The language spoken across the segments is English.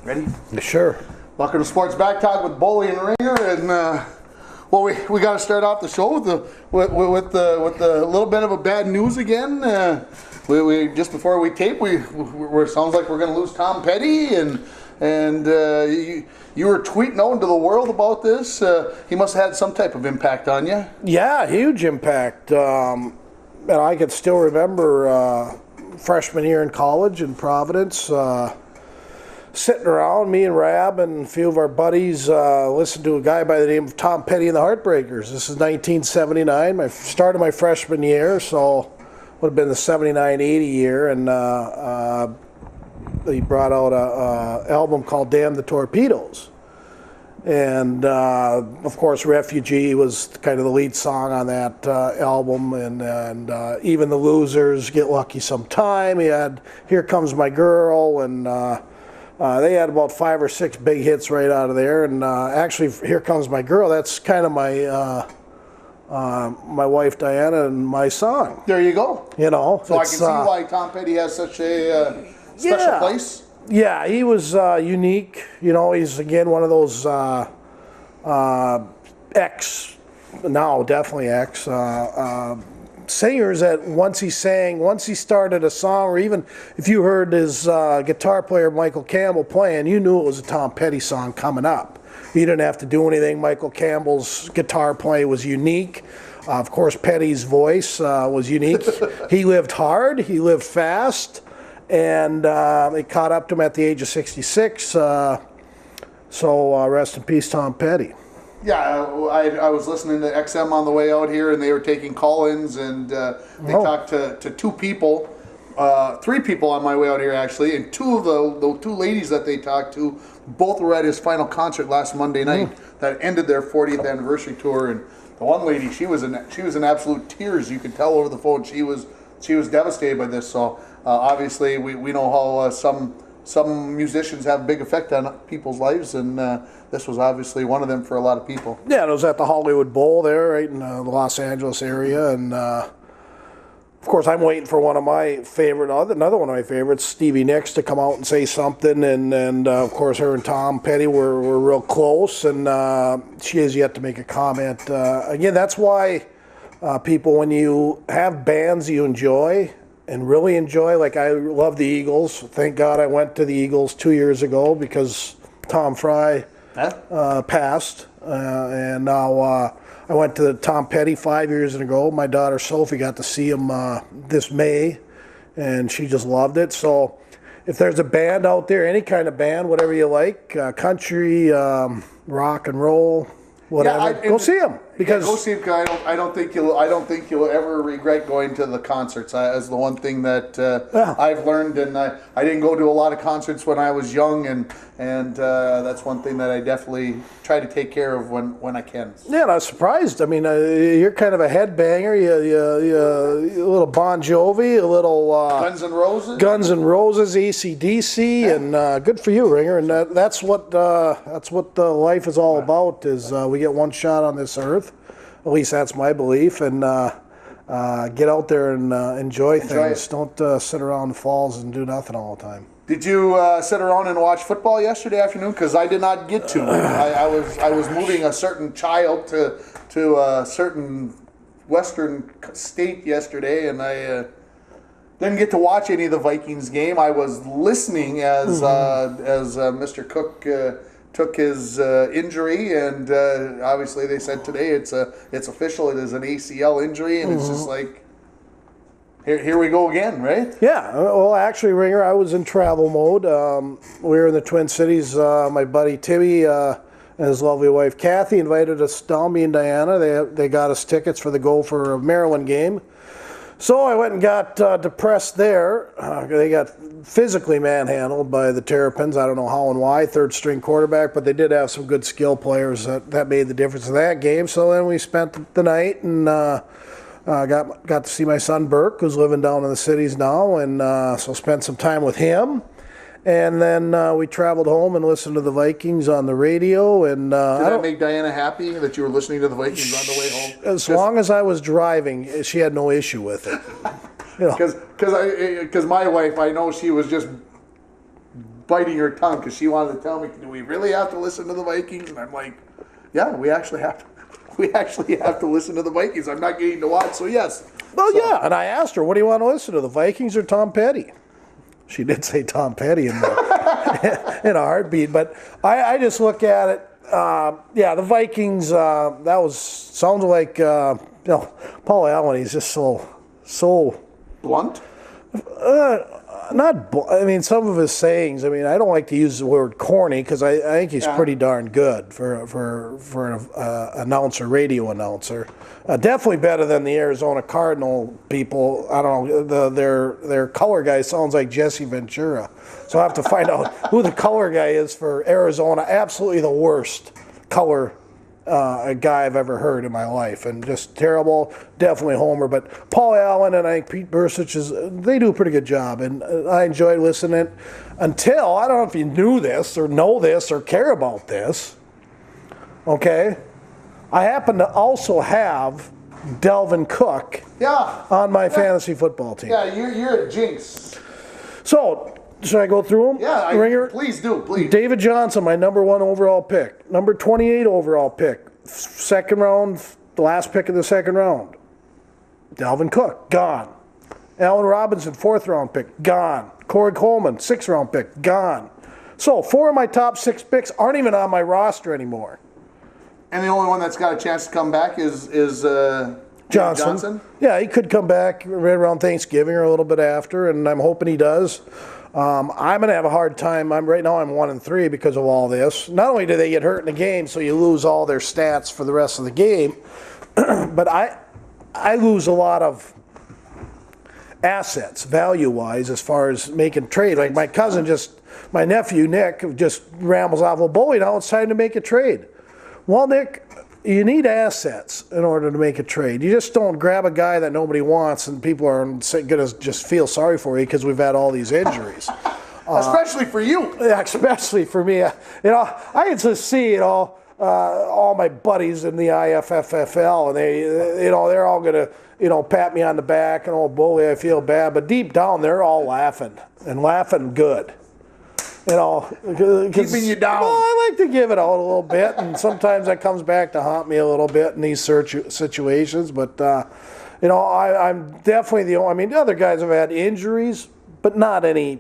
Ready? Sure. Welcome to Sports Back Talk with Boly and Ringer, and well, we got to start off the show with the little bit of a bad news again. We just before we tape, we sounds like we're going to lose Tom Petty, and you were tweeting out into the world about this. He must have had some type of impact on you. Yeah, huge impact. And I can still remember freshman year in college in Providence. Sitting around, me and Rab and a few of our buddies listened to a guy by the name of Tom Petty and the Heartbreakers. This is 1979. I started my freshman year, so would have been the 79-80 year, and he brought out a album called Damn the Torpedoes. And of course, Refugee was kind of the lead song on that album, and Even the Losers, Get Lucky Sometime. He had Here Comes My Girl, and they had about 5 or 6 big hits right out of there. And actually, Here Comes My Girl, that's kind of my my wife Diana and my song. There you go. You know, so I can see why Tom Petty has such a special place. Yeah, he was unique. You know, he's again one of those singers that once he started a song, or even if you heard his guitar player Michael Campbell playing, you knew it was a Tom Petty song coming up. You didn't have to do anything. Michael Campbell's guitar play was unique. Of course, Petty's voice was unique. He lived hard. He lived fast. And it caught up to him at the age of 66. So rest in peace, Tom Petty. Yeah, I was listening to XM on the way out here, and they were taking call-ins, and they talked to 2 people, 3 people on my way out here actually, and 2 of the 2 ladies that they talked to, both were at his final concert last Monday night that ended their 40th anniversary tour. And the one lady, she was in absolute tears. You could tell over the phone she was devastated by this. So obviously we know how some musicians have a big effect on people's lives, and this was obviously one of them for a lot of people. Yeah, it was at the Hollywood Bowl there, right in the Los Angeles area, and of course I'm waiting for another one of my favorites, Stevie Nicks, to come out and say something, and of course her and Tom Petty were real close, and she has yet to make a comment. Again, that's why people, when you have bands you enjoy and really enjoy, like I love the Eagles. Thank God I went to the Eagles 2 years ago because Tom Fry passed, and now I went to Tom Petty 5 years ago. My daughter Sophie got to see him this May, and she just loved it. So if there's a band out there, any kind of band, whatever you like, country, rock and roll, whatever, go see him. Because go see him. I don't think you'll ever regret going to the concerts. As the one thing that I've learned, and I didn't go to a lot of concerts when I was young, and that's one thing that I definitely try to take care of when I can. Yeah, and I was surprised. I mean, you're kind of a headbanger. You a little Bon Jovi, a little Guns N' Roses, AC/DC, and good for you, Ringer. And that's what life is all about. Is we get one shot on this earth. At least that's my belief, and get out there and enjoy things. Don't sit around in the falls and do nothing all the time. Did you sit around and watch football yesterday afternoon? Because I did not get to. I was moving a certain child to a certain western state yesterday, and I didn't get to watch any of the Vikings game. I was listening as Mr. Cook took his injury, and obviously they said today it's official. It is an ACL injury, and it's just like, here we go again, right? Yeah. Well, actually, Ringer, I was in travel mode. We were in the Twin Cities. My buddy Timmy and his lovely wife Kathy invited us down, me and Diana. They got us tickets for the Gopher Maryland game. So I went and got depressed there. They got physically manhandled by the Terrapins. I don't know how and why, 3rd-string quarterback, but they did have some good skill players that made the difference in that game. So then we spent the night and got to see my son Burke, who's living down in the cities now, and so spent some time with him. And then we traveled home and listened to the Vikings on the radio. And did that make Diana happy that you were listening to the Vikings on the way home? As long as I was driving, she had no issue with it. Because my wife, I know she was just biting her tongue because she wanted to tell me, do we really have to listen to the Vikings? And I'm like, yeah, we actually have to. We actually have to listen to the Vikings. I'm not getting to watch, so yes. Well, yeah, and I asked her, what do you want to listen to, the Vikings or Tom Petty? She did say Tom Petty in a heartbeat, but I just look at it. The Vikings. Sounds like Paul Allen. He's just so Blunt. I mean, some of his sayings. I mean, I don't like to use the word corny because I think he's pretty darn good for an announcer, radio announcer. Definitely better than the Arizona Cardinal people. I don't know. Their color guy sounds like Jesse Ventura. So I have to find out who the color guy is for Arizona. Absolutely the worst color guy I've ever heard in my life, and just terrible. Definitely homer. But Paul Allen and I think Pete Burcich they do a pretty good job, and I enjoyed listening until, I don't know if you knew this or know this or care about this. Okay, I happen to also have Delvin Cook on my fantasy football team. Yeah, you're a jinx. So, should I go through them? Yeah, Ringer? Please do, please. David Johnson, my number 1 overall pick. Number 28 overall pick. Second round, the last pick of the second round. Delvin Cook, gone. Allen Robinson, 4th round pick, gone. Corey Coleman, 6th round pick, gone. So 4 of my top 6 picks aren't even on my roster anymore. And the only one that's got a chance to come back is Johnson. Yeah, he could come back right around Thanksgiving or a little bit after, and I'm hoping he does. I'm going to have a hard time. Right now I'm 1-3 because of all this. Not only do they get hurt in the game, so you lose all their stats for the rest of the game, but I lose a lot of assets value-wise as far as making trade. Like my nephew Nick just rambles off, well, Boly, now it's time to make a trade. Well, Nick, you need assets in order to make a trade. You just don't grab a guy that nobody wants and people are going to just feel sorry for you because we've had all these injuries. Especially for you. Yeah, especially for me. I can just see all my buddies in the IFFFL, and they're all going to pat me on the back and, oh, Boly, I feel bad. But deep down, they're all laughing and laughing good. Keeping you down. Well, I like to give it out a little bit, and sometimes that comes back to haunt me a little bit in these situations. But I'm definitely the only. I mean, the other guys have had injuries, but not any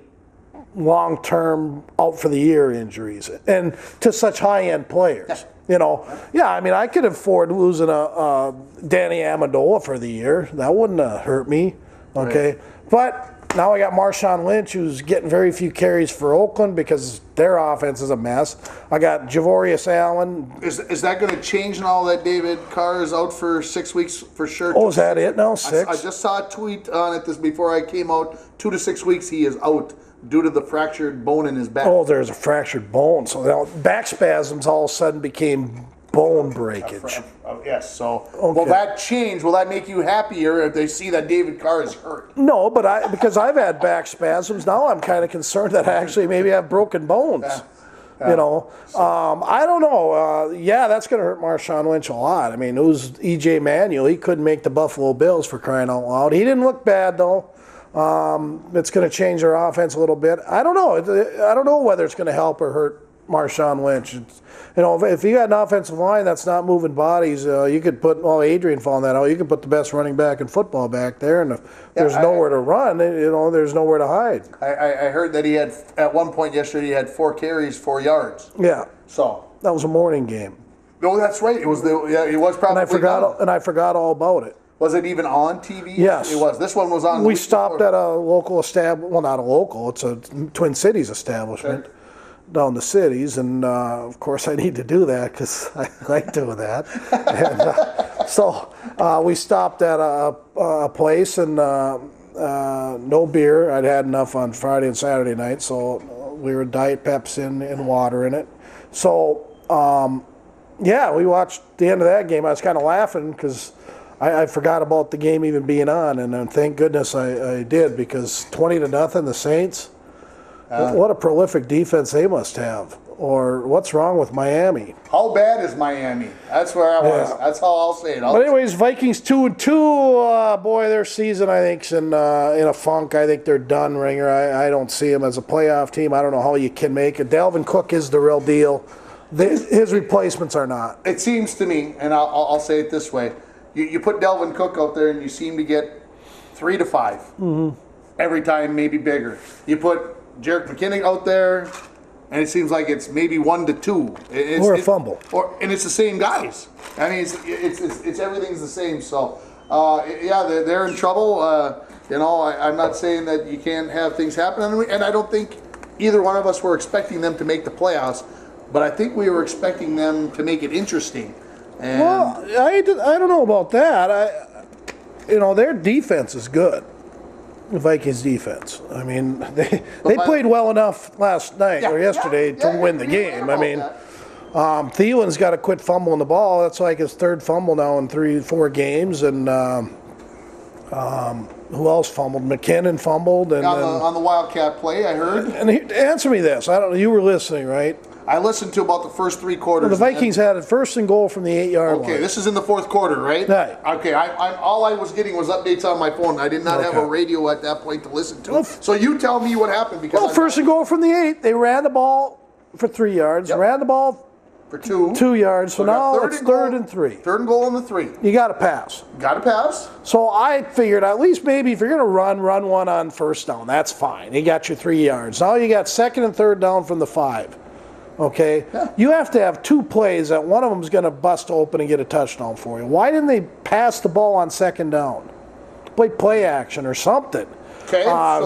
long-term out for the year injuries, and to such high-end players. I mean, I could afford losing a Danny Amendola for the year. That wouldn't hurt me. Okay, right. But now I got Marshawn Lynch, who's getting very few carries for Oakland because their offense is a mess. I got Javorius Allen. Is that going to change now that David Carr is out for 6 weeks for sure? Oh, is that it now? 6? I just saw a tweet on it before I came out. 2 to 6 weeks he is out due to the fractured bone in his back. Oh, there's a fractured bone. So now back spasms all of a sudden became bone breakage. Yes, so will that change? Will that make you happier if they see that David Carr is hurt? No, but because I've had back spasms, now I'm kind of concerned that I actually maybe have broken bones. I don't know. That's going to hurt Marshawn Lynch a lot. I mean, it was E.J. Manuel. He couldn't make the Buffalo Bills for crying out loud. He didn't look bad, though. It's going to change their offense a little bit. I don't know. I don't know whether it's going to help or hurt Marshawn Lynch. If you got an offensive line that's not moving bodies, you could put, Adrian found that out, you could put the best running back in football back there, and if there's nowhere to run, there's nowhere to hide. I heard that he had, at one point yesterday, he had 4 carries, 4 yards. Yeah. So. That was a morning game. No, that's right. It was it was probably. And I forgot all about it. Was it even on TV? Yes. It was. This one was on. We stopped at a local establishment. Well, not a local. It's a Twin Cities establishment. Okay. Down the cities, and of course I need to do that because I like doing that. And, so we stopped at a place, and no beer. I'd had enough on Friday and Saturday night, so we were Diet Pepsi and water in it. So we watched the end of that game. I was kind of laughing because I forgot about the game even being on, and thank goodness I did, because 20-0 the Saints. What a prolific defense they must have. or what's wrong with Miami? How bad is Miami? That's where I was. Yeah. That's how I'll say it. But anyways, Vikings 2-2. Boy, their season I think's in a funk. I think they're done, Ringer. I don't see them as a playoff team. I don't know how you can make it. Dalvin Cook is the real deal. His replacements are not. It seems to me, and I'll say it this way: you put Dalvin Cook out there, and you seem to get 3 to 5 every time, maybe bigger. You put Jerick McKinnon out there, and it seems like it's maybe 1 to 2. Or a fumble. And it's the same guys. I mean, it's everything's the same. So, yeah, they're in trouble. I'm not saying that you can't have things happen, and I don't think either one of us were expecting them to make the playoffs. But I think we were expecting them to make it interesting. And Well, I don't know about that. Their defense is good. The Vikings defense. I mean, they played well enough last night or yesterday to win the game. I mean, Thielen's got to quit fumbling the ball. That's like his 3rd fumble now in 3-4 games. And who else fumbled? McKinnon fumbled. And on the Wildcat play, I heard. And answer me this. I don't know. You were listening, right? I listened to about the first 3 quarters. The Vikings had it 1st and goal from the 8-yard line. Okay, this is in the 4th quarter, right? Right. Okay, all I was getting was updates on my phone. I did not have a radio at that point to listen to. So you tell me what happened because. Well, 1st and goal from the 8. They ran the ball for 3 yards. Yep. Ran the ball for 2 yards. So now it's 3rd and 3. 3rd and goal on the 3. You got to pass. Got to pass. So I figured at least maybe if you're going to run one on 1st down. That's fine. You got your 3 yards. Now you got 2nd and 3rd down from the 5. Okay? Yeah. You have to have 2 plays that one of them is going to bust open and get a touchdown for you. Why didn't they pass the ball on 2nd down? Play action or something. Okay.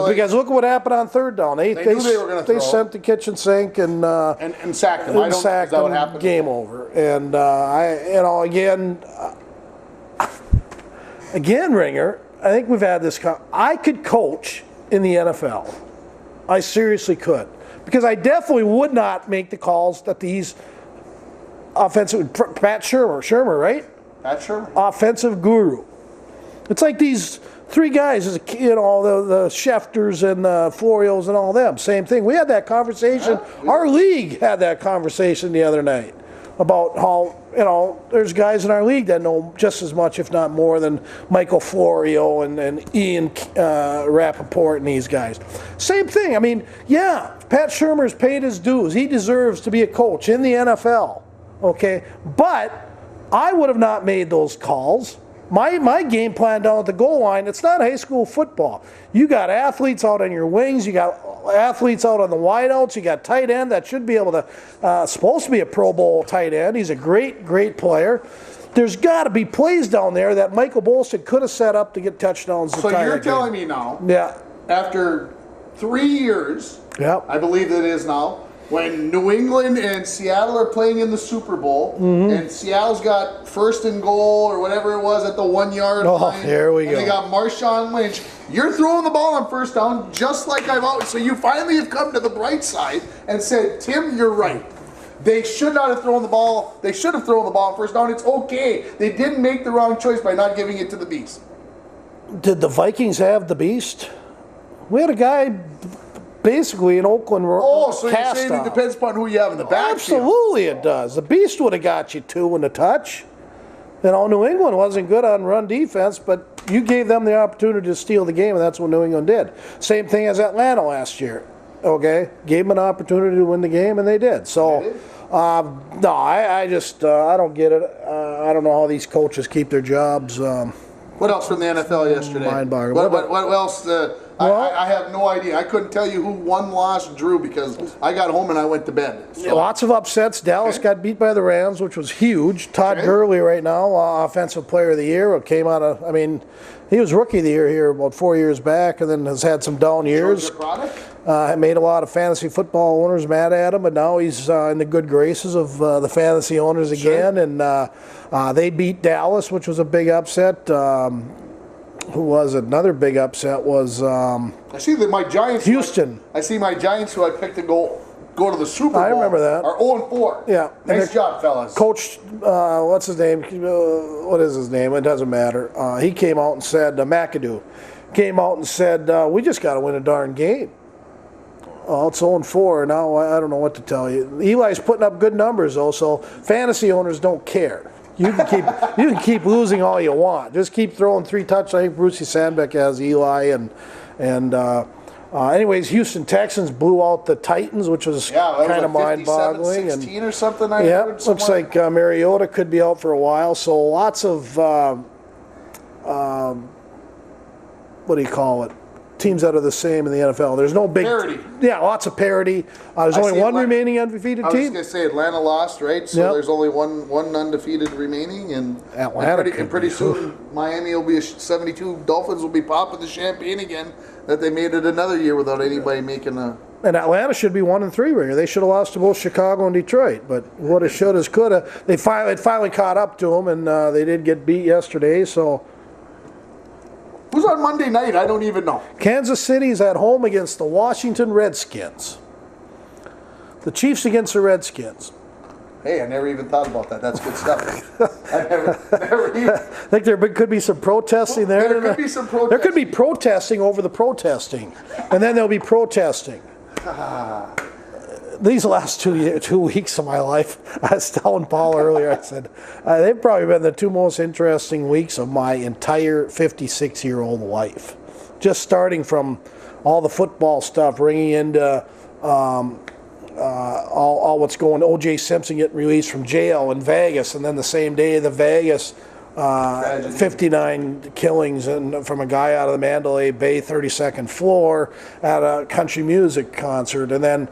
Because look what happened on 3rd down. They knew they were going to throw. They sent the kitchen sink and sacked them. And sacked them. Game over. And again, Ringer. I think we've had this. I could coach in the NFL. I seriously could, because I definitely would not make the calls that these offensive Pat Shermer, right? Pat Shermer, offensive guru. It's like these 3 guys, the Schefters and the Florios and all them. Same thing. We had that conversation. Yeah, our league had that conversation the other night about how, there's guys in our league that know just as much, if not more, than Michael Florio and Ian Rappaport and these guys. Same thing. I mean, yeah, Pat Shermer's paid his dues. He deserves to be a coach in the NFL. Okay? But I would have not made those calls. My game plan down at the goal line, it's not high school football. You got athletes out on your wings. You got athletes out on the wideouts. You got tight end that should be able to, supposed to be a Pro Bowl tight end. He's a great, great player. There's got to be plays down there that Michael Bolson could have set up to get touchdowns. So you're telling me now, after 3 years, I believe it is now, when New England and Seattle are playing in the Super Bowl, and Seattle's got 1st and goal or whatever it was at the 1 yard line. Here we go. They got Marshawn Lynch. You're throwing the ball on 1st down, just like I've always. So you finally have come to the bright side and said, Tim, you're right. They should not have thrown the ball. They should have thrown the ball on 1st down. It's okay. They didn't make the wrong choice by not giving it to the Beast. Did the Vikings have the Beast? We had a guy basically in Oakland. So you're saying it depends upon who you have in the backfield? Absolutely it does. The Beast would have got you 2 in the touch. New England wasn't good on run defense, but you gave them the opportunity to steal the game, and that's what New England did. Same thing as Atlanta last year. Okay? Gave them an opportunity to win the game, and they did. So, no, I don't get it. I don't know how these coaches keep their jobs. What else from the NFL yesterday? Mind-boggling. What else? I have no idea. I couldn't tell you who won, lost, drew, because I got home and I went to bed. So. Lots of upsets. Dallas got beat by the Rams, which was huge. Todd Gurley right now, Offensive Player of the Year, came out of, he was Rookie of the Year here about 4 years back and then has had some down years. Made a lot of fantasy football owners mad at him, but now he's in the good graces of the fantasy owners again. And they beat Dallas, which was a big upset. Who was it? Another big upset was I see that my Giants. Houston. I see my Giants, who I picked to go to the Super Bowl. I remember that. Are 0-4. Yeah. Nice job, fellas. Coach, what's his name? What is his name? It doesn't matter. He came out and said, McAdoo came out and said, we just got to win a darn game. Well, it's 0-4 now. I don't know what to tell you. Eli's putting up good numbers though, so fantasy owners don't care. You can keep losing all you want. Just keep throwing 3 touchdowns. I think Brucey Sandbeck has Eli anyways, Houston Texans blew out the Titans, which was kind of mind-boggling. 57-16 or something. I heard looks like Mariota could be out for a while. So lots of what do you call it? Teams that are the same in the NFL. There's no big parity. Yeah, lots of parity. There's only one remaining undefeated team. I was going to say Atlanta lost, right? So there's only one undefeated remaining, and pretty soon Miami will be 72. Dolphins will be popping the champagne again that they made it another year without anybody making a. And Atlanta should be 1-3 ringer. They should have lost to both Chicago and Detroit, but woulda, shoulda, coulda. It finally caught up to them, and they did get beat yesterday. So. Who's on Monday night? I don't even know. Kansas City's at home against the Washington Redskins. The Chiefs against the Redskins. Hey, I never even thought about that. That's good stuff. I never even. I think there could be some protesting there. There could be some protesting. There could be protesting over the protesting, and then there'll be protesting. These last 2 weeks of my life, I was telling Paul earlier, I said, they've probably been the 2 most interesting weeks of my entire 56-year-old life. Just starting from all the football stuff, bringing into all what's going, O.J. Simpson getting released from jail in Vegas, and then the same day the Vegas 59 killings from a guy out of the Mandalay Bay 32nd floor at a country music concert, and then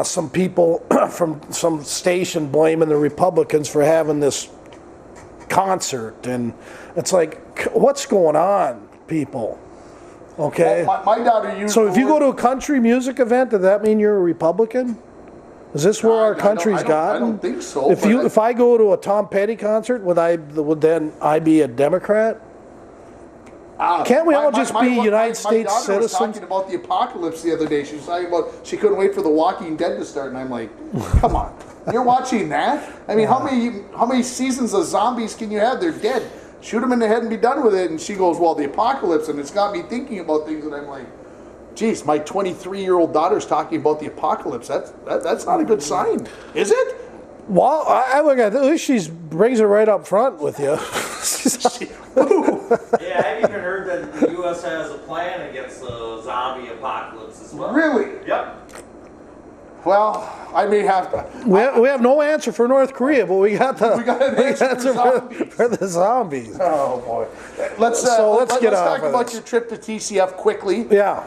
some people from some station blaming the Republicans for having this concert, and it's like, what's going on, people? Okay. Well, my daughter used. So if you go to a country music event, does that mean you're a Republican? Is this where our country's gotten? I don't think so. If I go to a Tom Petty concert, would then I be a Democrat? Can't we all just be United States citizens? My daughter was talking about the apocalypse the other day. She was talking about she couldn't wait for The Walking Dead to start, and I'm like, come on, you're watching that? I mean, how many seasons of zombies can you have? They're dead. Shoot them in the head and be done with it. And she goes, well, the apocalypse, and it's got me thinking about things, and I'm like, geez, my 23-year-old daughter's talking about the apocalypse. That's not a good sign, is it? Well, I look at it, at least she brings it right up front with you. Yeah, I've even heard that the U.S. has a plan against the zombie apocalypse as well. Really? Yep. Well, I may have to. We have no answer for North Korea, but we got an answer for the zombies. Oh boy! Let's talk about your trip to TCF quickly. Yeah.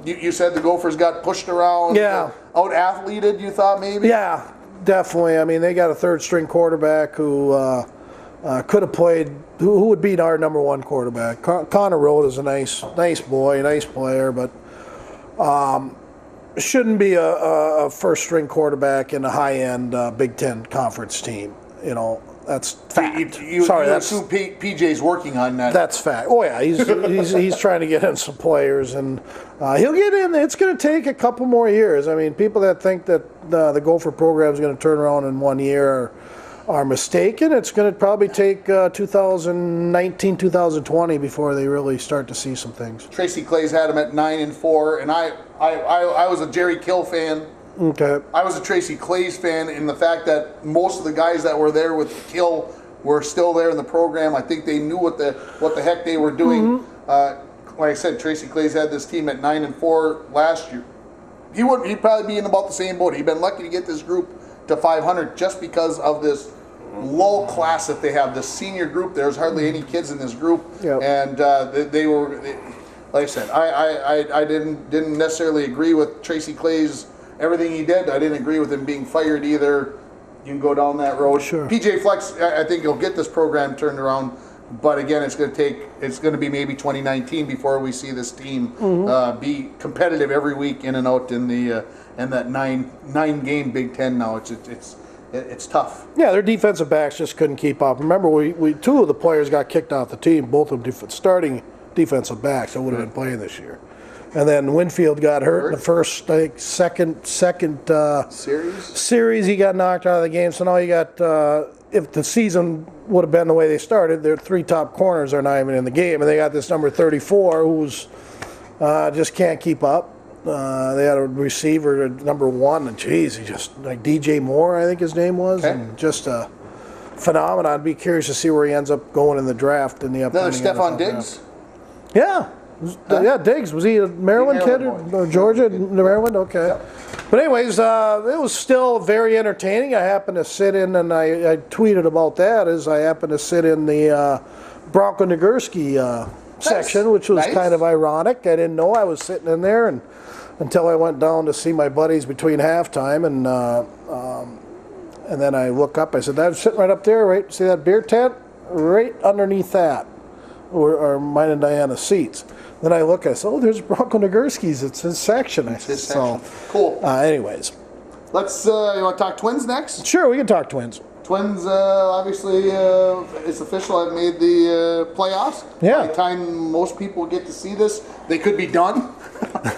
You said the Gophers got pushed around. Yeah. Out athleted. You thought maybe? Yeah, definitely. I mean, they got a third-string quarterback who could have played. Who would beat our number one quarterback? Connor Road is a nice boy, nice player, but. Shouldn't be a first-string quarterback in a high-end Big Ten conference team. You know, that's fact. That's who PJ's working on that. That's fact. Oh yeah, he's trying to get in some players, and he'll get in. It's going to take a couple more years. I mean, people that think that the Gopher program is going to turn around in 1 year are mistaken. It's going to probably take 2019, 2020 before they really start to see some things. Tracy Clay's had him at 9-4, and I was a Jerry Kill fan. Okay. I was a Tracy Clay's fan in the fact that most of the guys that were there with Kill were still there in the program. I think they knew what the heck they were doing. Mm-hmm. Like I said, Tracy Clay's had this team at 9-4 last year. He'd probably be in about the same boat. He'd been lucky to get this group to 500 just because of this low class that they have. The senior group, there's hardly any kids in this group, and they were. Like I said, I didn't necessarily agree with Tracy Clay's everything he did. I didn't agree with him being fired either. You can go down that road. Sure. PJ Flex, I think he'll get this program turned around, but again, it's going to be maybe 2019 before we see this team be competitive every week in and out in that nine game Big Ten now. It's tough. Yeah, their defensive backs just couldn't keep up. Remember, we two of the players got kicked off the team, both of them starting defensive backs that would have been playing this year. And then Winfield got hurt in the first, second series. He got knocked out of the game. So now you got, if the season would have been the way they started, their three top corners are not even in the game. And they got this number 34 who's just can't keep up. They had a receiver, number 1, and geez, he just like DJ Moore, I think his name was, and just a phenomenon. I'd be curious to see where he ends up going in the draft in the upcoming. Another Stephon NFL Diggs. draft. Yeah. Yeah, Diggs. Was he a Maryland kid or Georgia? Maryland? Okay. Yep. But anyways, it was still very entertaining. I happened to sit in, and I tweeted about that, as I happened to sit in the Bronco Nagurski section, which was kind of ironic. I didn't know I was sitting in there until I went down to see my buddies between halftime, and then I look up. I said, "I'm sitting right up there, right? See that beer tent? Right underneath that, or mine and Diana's seats." Then I look, I said, "Oh, there's Bronco Nagurski's. It's his section." I said, section. Cool. Anyways. Let's, you want to talk Twins next? Sure, we can talk Twins. Twins, obviously, it's official. I've made the playoffs. Yeah. By the time most people get to see this, they could be done,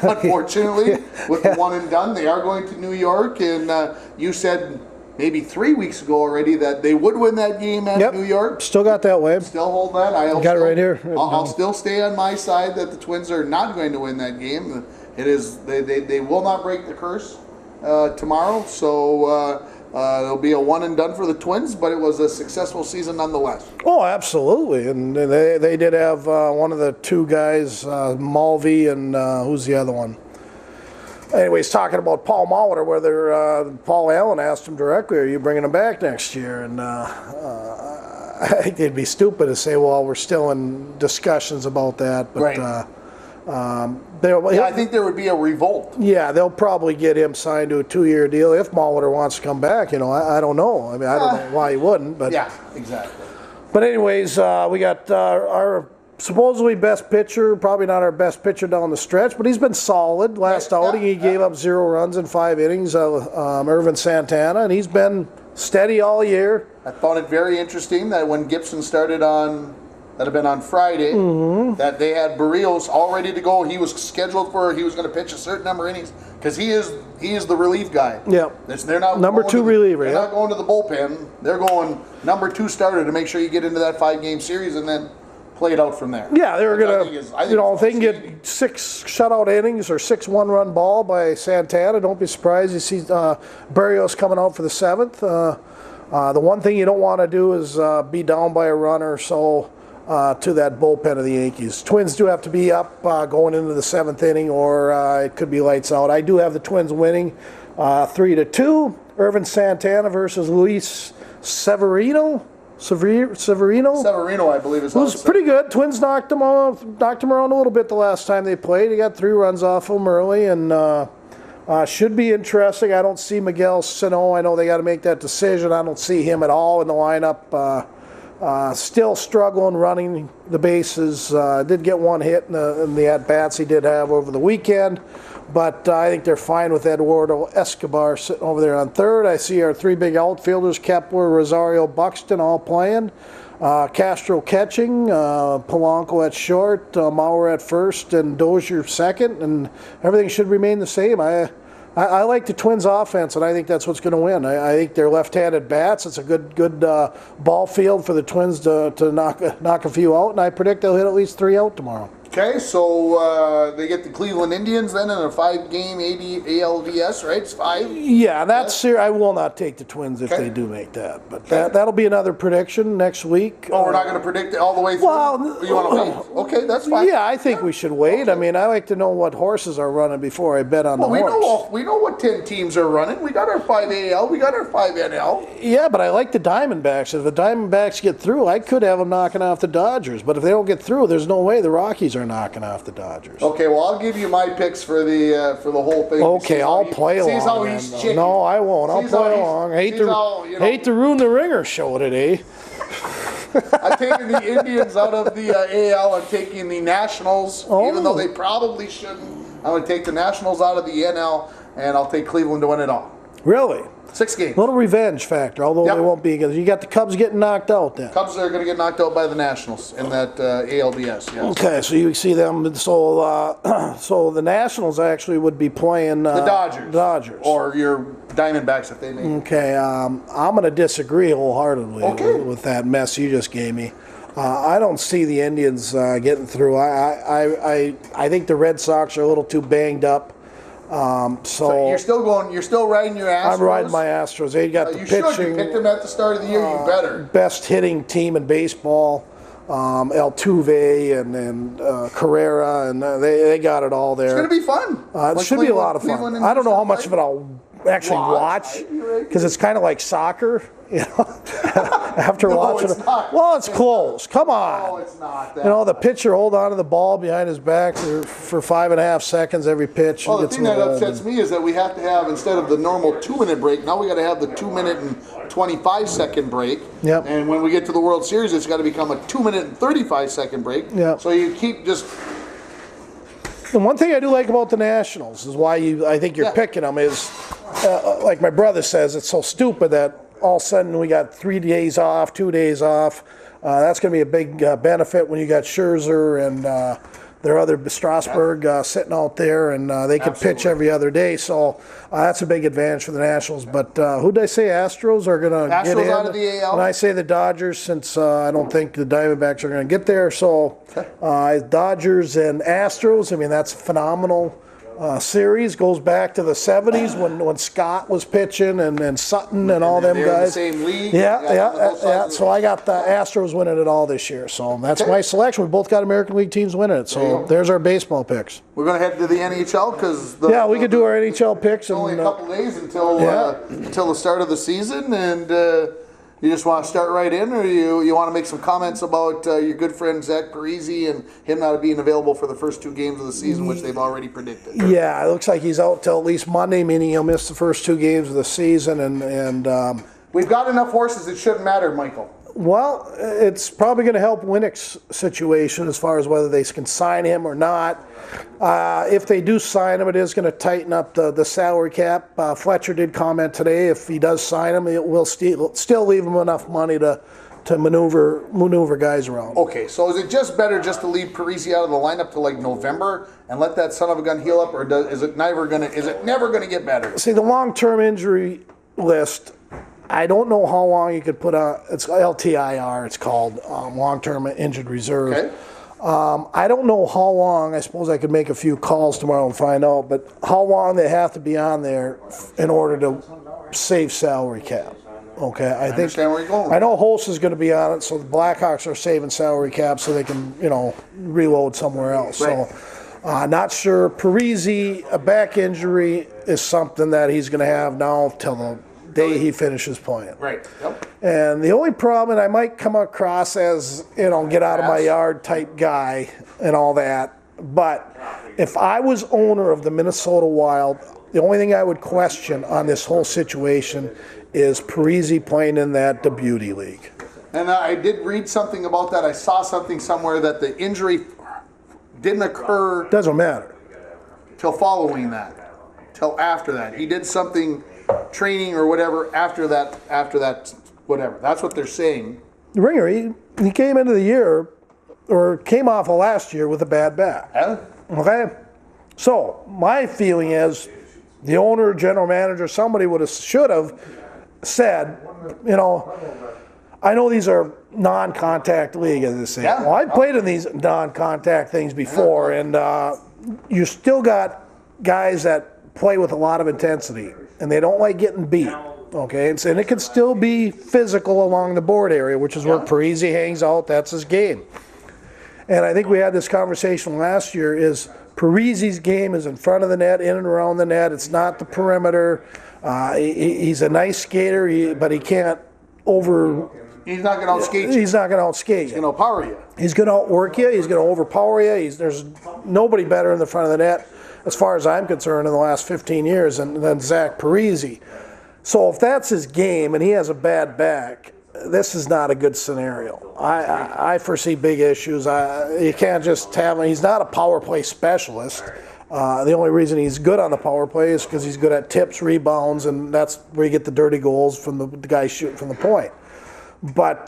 unfortunately, with the one and done. They are going to New York, and you said maybe 3 weeks ago already that they would win that game at New York. Still got that way. Still hold that. Got it right here. I'll still stay on my side that the Twins are not going to win that game. It is they will not break the curse tomorrow. So it'll be a one and done for the Twins, but it was a successful season nonetheless. Oh, absolutely. And they did have one of the two guys, Mulvey, and who's the other one? Anyways, talking about Paul Molitor, whether Paul Allen asked him directly, "Are you bringing him back next year?" And I think they'd be stupid to say, "Well, we're still in discussions about that." But, right. I think there would be a revolt. Yeah, they'll probably get him signed to a 2-year deal if Molitor wants to come back. I don't know. I mean, I don't know why he wouldn't. But yeah, exactly. But anyways, we got our supposedly best pitcher, probably not our best pitcher down the stretch, but he's been solid. Last outing, he gave up 0 runs in 5 innings, Irvin Santana, and he's been steady all year. I found it very interesting that when Gibson started that had been on Friday, that they had Barrios all ready to go. He was scheduled he was going to pitch a certain number of innings because he is the relief guy. Yeah. They're not number 2 reliever. They're not going to the bullpen. They're going number 2 starter to make sure you get into that 5-game series and then play it out from there. Yeah, they're going to, if they can get 6 shutout innings or 6 one-run ball by Santana, don't be surprised you see Barrios coming out for the 7th. The one thing you don't want to do is be down by a run or so to that bullpen of the Yankees. Twins do have to be up going into the 7th inning, or it could be lights out. I do have the Twins winning 3-2. Irvin Santana versus Luis Severino. Severino, I believe, is. Was pretty good. Twins knocked him around a little bit the last time they played. He got 3 runs off him early, and should be interesting. I don't see Miguel Sano. I know they got to make that decision. I don't see him at all in the lineup. Still struggling running the bases. Did get 1 hit in the at-bats he did have over the weekend. But I think they're fine with Eduardo Escobar sitting over there on third. I see our 3 big outfielders, Kepler, Rosario, Buxton, all playing. Castro catching, Polanco at short, Maurer at first, and Dozier second. And everything should remain the same. I like the Twins' offense, and I think that's what's going to win. I think they're left-handed bats. It's a good ball field for the Twins to knock a few out, and I predict they'll hit at least 3 out tomorrow. Okay, so they get the Cleveland Indians then in a 5-game ALDS, right? It's 5. Yeah, that's I will not take the Twins if they do make that, but that'll be another prediction next week. Oh, we're not going to predict it all the way through. Well, you want to wait? Okay, that's fine. Yeah, I think we should wait. I mean, I like to know what horses are running before I bet on the horse. We know what 10 teams are running. We got our 5 AL, we got our 5 NL. Yeah, but I like the Diamondbacks. If the Diamondbacks get through, I could have them knocking off the Dodgers. But if they don't get through, there's no way the Rockies are knocking off the Dodgers. Okay, well, I'll give you my picks for the whole thing. Okay, I'll play along. Sees how he's chicken. No, I won't. I'll play along. Hate to ruin the Ringer show today. I'm taking the Indians out of the AL. I'm taking the Nationals, even though they probably shouldn't. I'm going to take the Nationals out of the NL, and I'll take Cleveland to win it all. Really? 6 games. A little revenge factor, although they won't be. You got the Cubs getting knocked out then. Cubs are going to get knocked out by the Nationals in that ALDS. Yes. Okay, so you see them. So the Nationals actually would be playing the Dodgers. Dodgers. Or your Diamondbacks if they make it. Okay, I'm going to disagree wholeheartedly with that mess you just gave me. I don't see the Indians getting through. I think the Red Sox are a little too banged up. So you're still going. You're still riding your Astros. I'm riding my Astros. They got the you pitching. Should. You picked them at the start of the year. You better. Best hitting team in baseball. Altuve and Carrera, and they got it all there. It's going to be fun. It should be a lot of fun. I don't know how much of it I'll actually watch because it's kind of like soccer, you know. After watching it, well, it's close. Come on. No, it's not. You know, the pitcher hold on to the ball behind his back for 5.5 seconds every pitch. Well, the thing that upsets me is that we have to have, instead of the normal 2-minute break, now we got to have the 2-minute and 25-second break. Yep. And when we get to the World Series, it's got to become a 2-minute and 35-second break. Yep. So you keep just. And one thing I do like about the Nationals is why I think you're picking them is, like my brother says, it's so stupid that all of a sudden we got 3 days off, 2 days off. That's going to be a big benefit when you got Scherzer and their other Strasburg sitting out there, and they can pitch every other day. So that's a big advantage for the Nationals. But who did I say Astros are going to get in? Out of the AL. And I say the Dodgers, since I don't think the Diamondbacks are going to get there. So Dodgers and Astros, I mean, that's phenomenal. Series goes back to the 70s when Scott was pitching and Sutton and all them guys. In the same league. Yeah. So I got the Astros winning it all this year. So that's my selection. We both got American League teams winning it. So there's our baseball picks. We're going to head to the NHL because we could do our NHL picks. Only a couple days until the start of the season, and you just want to start right in, or you want to make some comments about your good friend Zach Parise and him not being available for the first 2 games of the season, which they've already predicted? Yeah, it looks like he's out till at least Monday, meaning he'll miss the first 2 games of the season. And we've got enough horses; it shouldn't matter, Michael. Well, it's probably going to help Winnick's situation as far as whether they can sign him or not. If they do sign him, it is going to tighten up the salary cap. Fletcher did comment today if he does sign him, it will still leave him enough money to maneuver guys around. Okay, so is it just better just to leave Parise out of the lineup till like November and let that son of a gun heal up, or is it never going to get better? See, the long-term injury list, I don't know how long you could put it's LTIR, it's called, long-term injured reserve. Okay. I don't know how long. I suppose I could make a few calls tomorrow and find out, but how long they have to be on there in order to save salary cap. Okay, I think understand where you're going. I know Holst is going to be on it, so the Blackhawks are saving salary cap so they can, reload somewhere else. Right. So, not sure. Parise, a back injury is something that he's going to have now till the day he finishes playing. Right. Yep. And the only problem, and I might come across as, get out of my yard type guy and all that, but if I was owner of the Minnesota Wild, the only thing I would question on this whole situation is Parise playing in the Beauty League. And I did read something about that. I saw something somewhere that the injury didn't occur. Doesn't matter. Till following that. Till after that. He did something, training or whatever, after that, whatever. That's what they're saying. The Ringer, he came into the year, or came off of last year with a bad back. Yeah. Okay? So, my feeling is the owner, general manager, somebody should have said, I know these are non-contact league, as they say. Yeah. Well, I played in these non-contact things before, and you still got guys that play with a lot of intensity, and they don't like getting beat. Okay, and it can still be physical along the board area, which is where Parise hangs out. That's his game. And I think we had this conversation last year, is Parise's game is in front of the net, in and around the net. It's not the perimeter. He's a nice skater, but he can't He's not going to outskate you. He's not going to outskate He's going to outpower you. He's going to outwork you. He's going to overpower you. There's nobody better in the front of the net, as far as I'm concerned, in the last 15 years than Zach Parise. So if that's his game and he has a bad back, this is not a good scenario. I foresee big issues. You can't just have him. He's not a power play specialist. The only reason he's good on the power play is because he's good at tips, rebounds, and that's where you get the dirty goals from the guy shooting from the point. But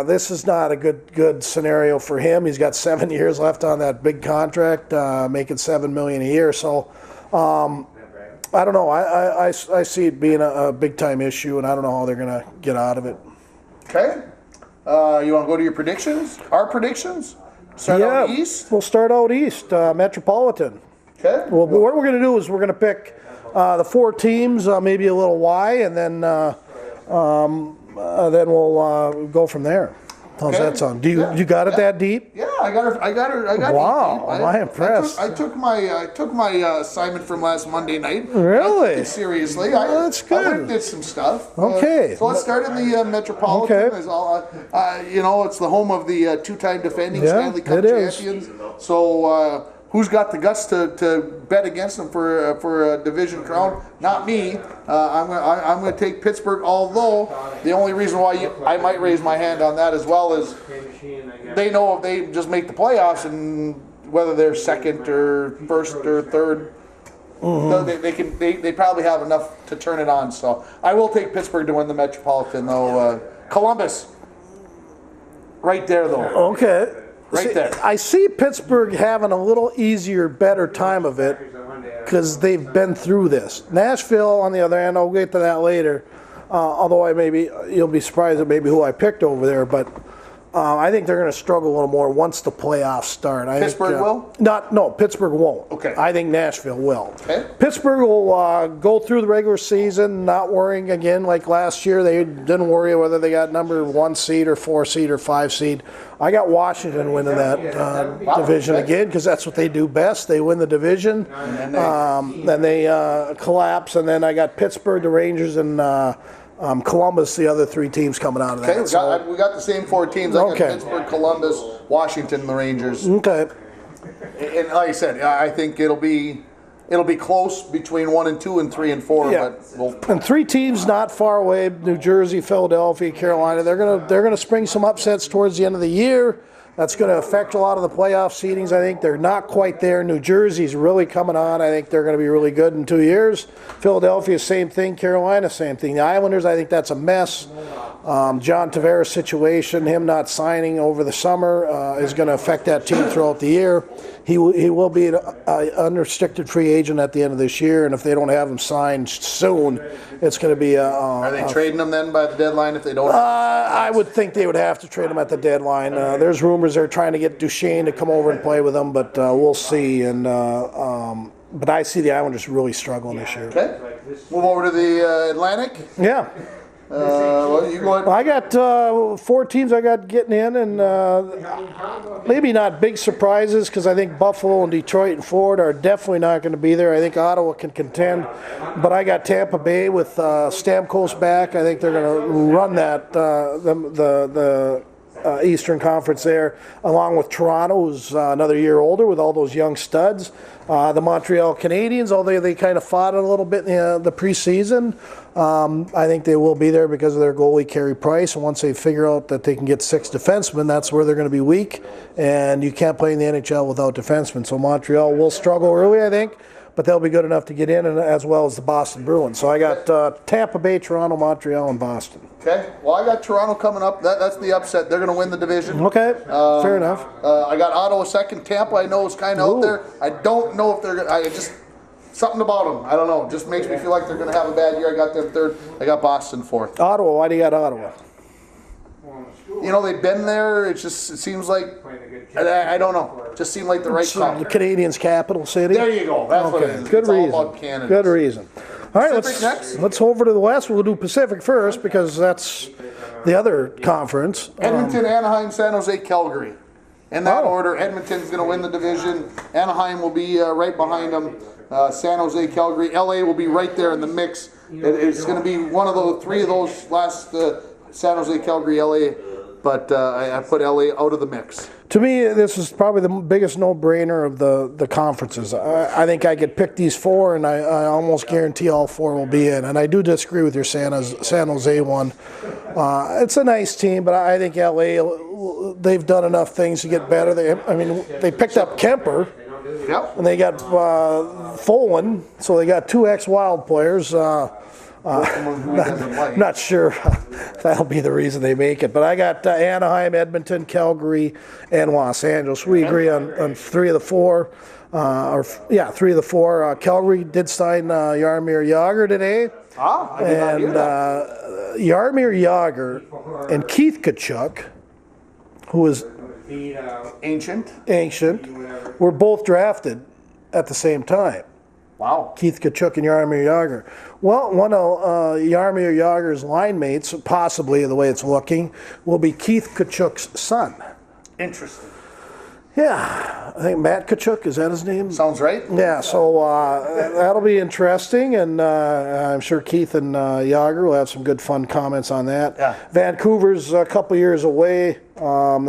this is not a good scenario for him. He's got 7 years left on that big contract, making $7 million a year. So I don't know. I see it being a big time issue, and I don't know how they're going to get out of it. Okay. You want to go to your predictions? Our predictions? Start out east? We'll start out east. Metropolitan. Okay. Well, what we're going to do is we're going to pick the 4 teams, maybe a little Y, and then we'll go from there. How's that sound? Do you got it that deep? Yeah, I got it. Wow, am I impressed? I took my assignment from last Monday night. Really? I took it seriously. That's good. I went and did some stuff. Okay. So let's start in the Metropolitan. Okay. It's all, it's the home of the 2-time defending Stanley Cup it is. champions. So who's got the guts to bet against them for a division crown? Not me. I'm going to take Pittsburgh. Although the only reason why I might raise my hand on that as well is they know if they just make the playoffs and whether they're second or first or third, they probably have enough to turn it on. So I will take Pittsburgh to win the Metropolitan though. Columbus, right there though. Okay. Right there. I see Pittsburgh having a little easier, better time of it because they've been through this. Nashville, on the other hand, I'll get to that later. Although you'll be surprised at maybe who I picked over there, but I think they're going to struggle a little more once the playoffs start. Pittsburgh will? No, Pittsburgh won't. Okay. I think Nashville will. Okay. Pittsburgh will go through the regular season, not worrying again like last year. They didn't worry whether they got number 1 seed or 4 seed or 5 seed. I got Washington winning that division again because that's what they do best. They win the division, then they collapse, and then I got Pittsburgh, the Rangers, and Columbus, the other 3 teams coming out of that. Okay, we got the same 4 teams. I got Pittsburgh, Columbus, Washington, and the Rangers. Okay. And like I said, I think it'll be close between 1 and 2 and 3 and 4. Yeah. But and 3 teams not far away: New Jersey, Philadelphia, Carolina. They're gonna spring some upsets towards the end of the year. That's going to affect a lot of the playoff seedings. I think they're not quite there. New Jersey's really coming on. I think they're going to be really good in 2 years. Philadelphia, same thing. Carolina, same thing. The Islanders, I think that's a mess. John Tavares' situation, him not signing over the summer, is going to affect that team throughout the year. He will be an unrestricted free agent at the end of this year, and if they don't have him signed soon, it's going to be a... Are they trading him then by the deadline if they don't? I would think they would have to trade him at the deadline. There's rumors they're trying to get Duchesne to come over and play with them, but we'll see. And but I see the Islanders really struggling this year. Okay. Move over to the Atlantic. Yeah. Well, you go ahead. I got 4 teams I got getting in, and maybe not big surprises because I think Buffalo and Detroit and Florida are definitely not going to be there. I think Ottawa can contend, but I got Tampa Bay with Stamkos back. I think they're going to run that the Eastern Conference there, along with Toronto, who's another year older with all those young studs. The Montreal Canadiens, although they kind of fought it a little bit in the preseason, I think they will be there because of their goalie, Carey Price. And once they figure out that they can get 6 defensemen, that's where they're going to be weak. And you can't play in the NHL without defensemen. So Montreal will struggle early, I think, but they'll be good enough to get in, and as well as the Boston Bruins. So I got Tampa Bay, Toronto, Montreal, and Boston. Okay. Well, I got Toronto coming up. That's the upset. They're going to win the division. Okay. Fair enough. I got Ottawa second. Tampa, I know, is kind of out there. I don't know if they're going to... Something about them. I don't know. Just makes me feel like they're going to have a bad year. I got them third. I got Boston fourth. Ottawa. Why do you got Ottawa? You know, they've been there. It seems like... I don't know. It just seemed like the right call. The Canadians' capital city? There you go. That's what it is. Good it's reason. all about Canada. Good reason. All right, Pacific let's over to the West. We'll do Pacific first because that's the other conference. Edmonton, Anaheim, San Jose, Calgary. In that order, Edmonton's going to win the division. Anaheim will be right behind them. San Jose, Calgary. LA will be right there in the mix. It's going to be one of the 3 of those last San Jose, Calgary, LA. But I put LA out of the mix. To me, this is probably the biggest no-brainer of the conferences. I think I could pick these 4, and I almost guarantee all 4 will be in. And I do disagree with your San Jose one. It's a nice team, but I think LA, they've done enough things to get better. They picked up Kemper. Yep. And they got Folan, so they got 2 ex-Wild players. Not sure that'll be the reason they make it. But I got Anaheim, Edmonton, Calgary, and Los Angeles. We agree on 3 of the 4. 3 of the 4. Calgary did sign Jaromir Jagr today. I did not hear that. Jaromir Jagr and Keith Tkachuk, who is ancient, were both drafted at the same time. Wow. Keith Kachuk and Jaromir Jagr. Well, one of Jaromir Jagr's line mates, possibly the way it's looking, will be Keith Kachuk's son. Interesting. Yeah, I think Matt Kachuk, is that his name? Sounds right. Yeah, so that'll be interesting, and I'm sure Keith and Jagr will have some good fun comments on that. Yeah. Vancouver's a couple years away. The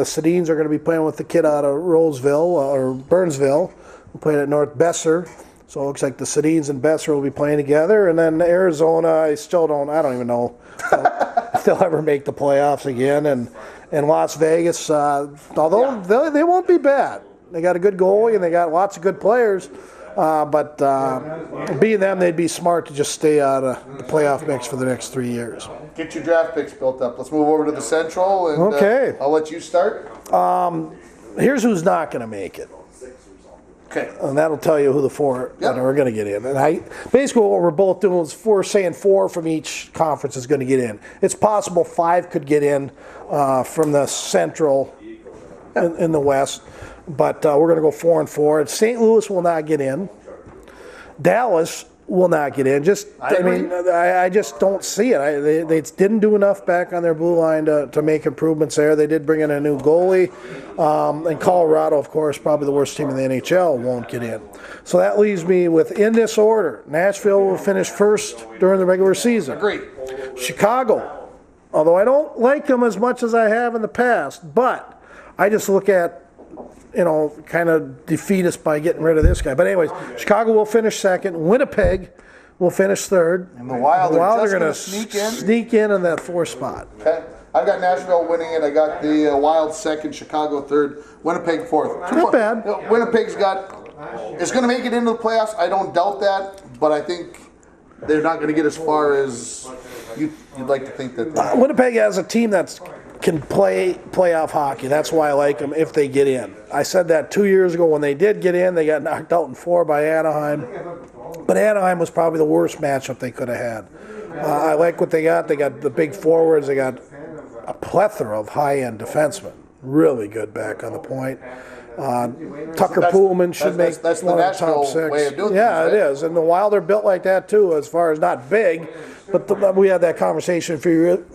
Sedins are going to be playing with the kid out of Roseville, or Burnsville, who played at North Besser. So it looks like the Sedins and Besser will be playing together. And then Arizona, I don't even know if they'll ever make the playoffs again. And Las Vegas, although they won't be bad. They got a good goalie and they got lots of good players. But being them, they'd be smart to just stay out of the playoff mix for the next 3 years. Get your draft picks built up. Let's move over to the Central. And, Okay. I'll let you start. Here's who's not going to make it. Okay. And that'll tell you who the four that are going to get in. And basically what we're both doing is we're saying four from each conference is going to get in. It's possible 5 could get in from the Central in the West, but we're going to go 4 and 4. St. Louis will not get in. Dallas will not get in. I just don't see it. They didn't do enough back on their blue line to make improvements there. They did bring in a new goalie. And Colorado, of course, probably the worst team in the NHL, won't get in. So that leaves me with, in this order, Nashville will finish first during the regular season. Great. Chicago, although I don't like them as much as I have in the past, but I just look at, kind of defeatist by getting rid of this guy. But anyways, Chicago will finish second. Winnipeg will finish third. And the Wild are just going to sneak in that 4th spot. Okay. I've got Nashville winning it. I got the Wild second, Chicago third, Winnipeg fourth. Not bad. Winnipeg's is going to make it into the playoffs. I don't doubt that, but I think they're not going to get as far as you'd like to think that they Winnipeg has a team that can play playoff hockey. That's why I like them if they get in. I said that 2 years ago when they did get in. They got knocked out in 4 by Anaheim. But Anaheim was probably the worst matchup they could have had. I like what they got. They got the big forwards. They got a plethora of high-end defensemen. Really good back on the point. Tucker Poolman should make that's one the of the top Nashville 6. way of doing yeah, things, right? it is. And the Wild are built like that, too, as far as not big. But we had that conversation a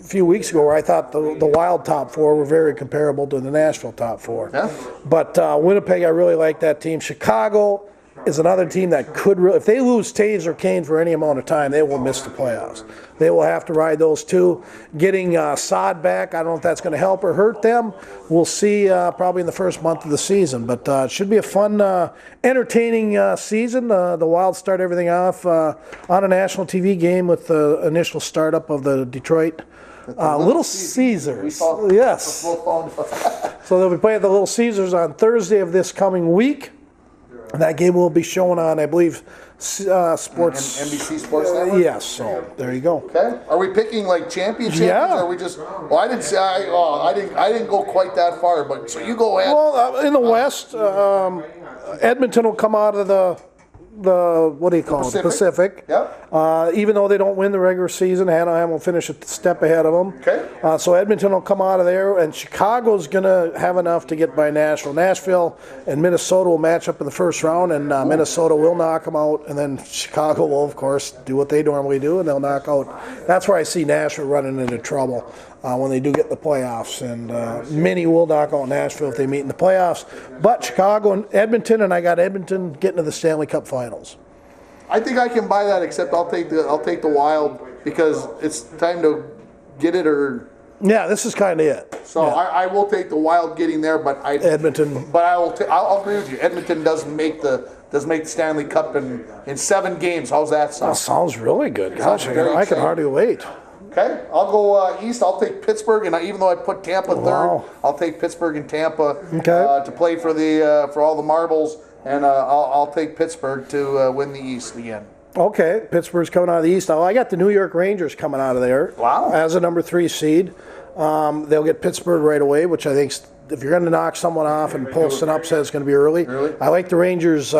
few weeks ago where I thought the Wild top 4 were very comparable to the Nashville top 4. Yeah. But Winnipeg, I really like that team. Chicago is another team that could really, if they lose Taves or Kane for any amount of time, they will miss the playoffs. They will have to ride those two. Getting Sod back, I don't know if that's going to help or hurt them. We'll see probably in the first month of the season. But it should be a fun, entertaining season. The Wild start everything off on a national TV game with the initial startup of the Detroit Little Caesars. Yes. So they'll be playing at the Little Caesars on Thursday of this coming week. And that game will be shown on, I believe, Sports. NBC Sports Network? Yes, so there you go. Okay. Are we picking like champions? Yeah. Or are we just? Well, I didn't say. I didn't go quite that far. But so you go ahead. Well, in the West, Edmonton will come out of the what do you call it? Pacific. Yep. Even though they don't win the regular season, Anaheim will finish a step ahead of them. Okay. So Edmonton will come out of there, and Chicago's going to have enough to get by Nashville. Nashville and Minnesota will match up in the first round, and Minnesota will knock them out, and then Chicago will, of course, do what they normally do, and they'll knock out. That's where I see Nashville running into trouble when they do get in the playoffs, and many will knock out Nashville if they meet in the playoffs. But Chicago and Edmonton, and I got Edmonton getting to the Stanley Cup Finals. I think I can buy that. Except I'll take the Wild because it's time to get it or. Yeah, this is kind of it. So yeah. I will take the Wild getting there, but Edmonton. But I'll agree with you. Edmonton doesn't make the Stanley Cup in 7 games. How's that sound? That sounds really good. Gosh, very I can hardly wait. Okay, I'll go east. I'll take Pittsburgh, and even though I put Tampa Wow. third, I'll take Pittsburgh and Tampa Okay. to play for all the marbles, and I'll take Pittsburgh to win the East again. Okay, Pittsburgh's coming out of the East. I got the New York Rangers coming out of there. Wow. As a number 3 seed. They'll get Pittsburgh right away, which I think if you're going to knock someone off and post an upset, it's going to be early. I like the Rangers'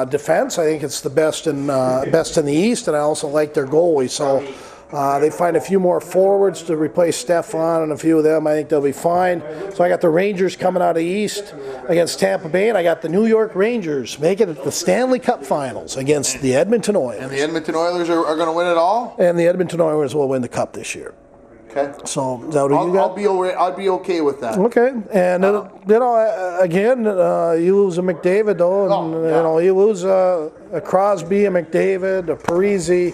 defense. I think it's the best in the East, and I also like their goalie. So They find a few more forwards to replace Stefan and a few of them. I think they'll be fine. So I got the Rangers coming out of East against Tampa Bay, and I got the New York Rangers making it the Stanley Cup Finals against the Edmonton Oilers. And the Edmonton Oilers are going to win it all? And the Edmonton Oilers will win the Cup this year. Okay. So is that what you got? I'll be okay with that. Okay, and again, you lose a McDavid though, and you lose a Crosby, a McDavid, a Parisi,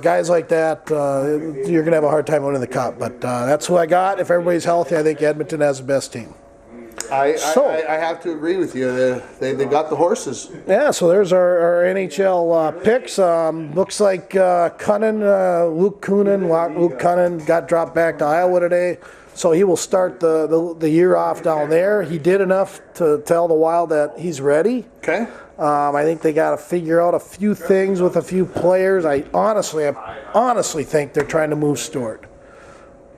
guys like that. You're gonna have a hard time winning the Cup. But that's who I got. If everybody's healthy, I think Edmonton has the best team. I have to agree with you. They got the horses. Yeah, so there's our NHL picks. Looks like Luke Kunin got dropped back to Iowa today. So he will start the year off down there. He did enough to tell the Wild that he's ready. Okay. I think they got to figure out a few things with a few players. I honestly think they're trying to move Stewart.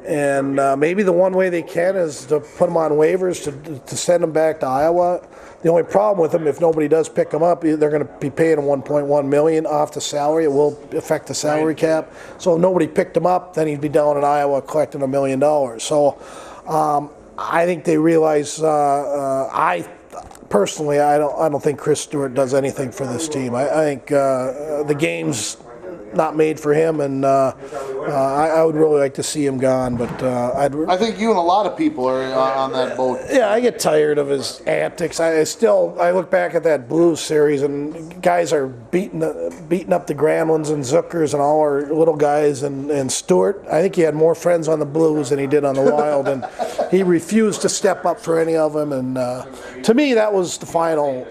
And maybe the one way they can is to put him on waivers to send him back to Iowa. The only problem with him, if nobody does pick him up, they're going to be paying him $1.1 million off the salary. It will affect the salary cap. So if nobody picked him up, then he'd be down in Iowa collecting $1 million. So I think they realize. Personally, I don't think Chris Stewart does anything for this team. I think the game's not made for him, and I would really like to see him gone. But I think you and a lot of people are on that boat. Yeah, I get tired of his antics. I look back at that Blues series, and guys are beating up the Granlunds and Zuckers and all our little guys. And Stewart, I think he had more friends on the Blues than he did on the Wild, and he refused to step up for any of them. And to me, that was the final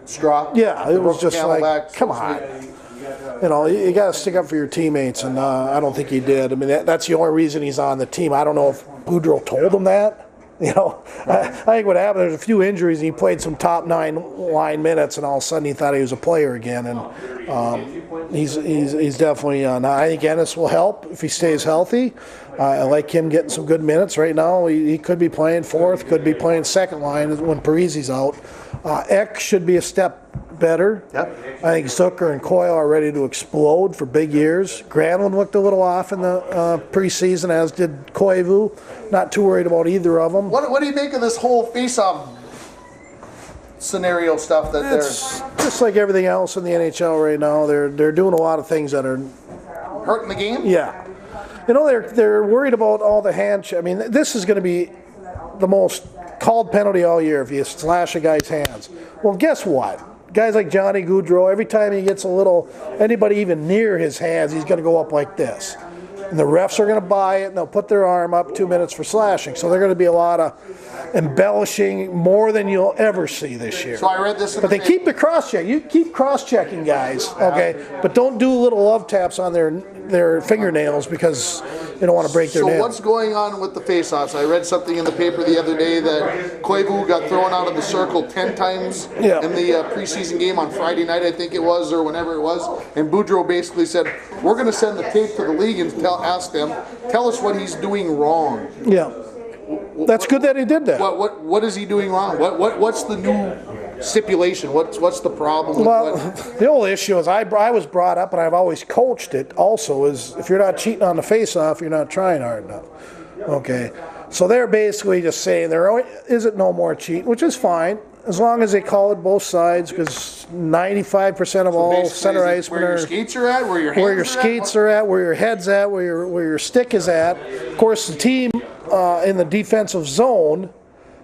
straw. Yeah, it was just like, come on. You got to stick up for your teammates, and I don't think he did. I mean, that's the only reason he's on the team. I don't know if Boudreau told him that. I think what happened, there's a few injuries, and he played some top 9 line minutes, and all of a sudden he thought he was a player again. And he's definitely I think Ennis will help if he stays healthy. I like him getting some good minutes right now. He could be playing fourth, could be playing second line when Parisi's out. Ek should be a step better. Yep. I think Zucker and Coyle are ready to explode for big years. Granlund looked a little off in the preseason, as did Koivu. Not too worried about either of them. What do you make of this whole face-off scenario stuff that it's just like everything else in the NHL right now. They're doing a lot of things that are hurting the game? Yeah. They're worried about all the hand. I mean, this is going to be the most called penalty all year if you slash a guy's hands. Well, guess what? Guys like Johnny Gaudreau, every time he gets anybody even near his hands, he's going to go up like this. And the refs are going to buy it, and they'll put their arm up 2 minutes for slashing. So they're going to be a lot of embellishing, more than you'll ever see this year. So I read this. But they keep the cross-check. You keep cross-checking guys, okay? But don't do little love taps on their fingernails because you don't want to break their nails. So what's going on with the face-offs? I read something in the paper the other day that Koivu got thrown out of the circle 10 times in the preseason game on Friday night, I think it was, or whenever it was. And Boudreau basically said, we're going to send the tape to the league and ask them, tell us what he's doing wrong. Yeah. That's good that he did that. What is he doing wrong? What's the new stipulation? What's the problem? Well, the whole issue is I was brought up, and I've always coached it also, is if you're not cheating on the face-off, you're not trying hard enough. Okay. So they're basically just saying there isn't no more cheating, which is fine, as long as they call it both sides, because 95% of all center icemen where your skates are at, where your skates are at, where your head's at, where your stick is at. Of course, the team in the defensive zone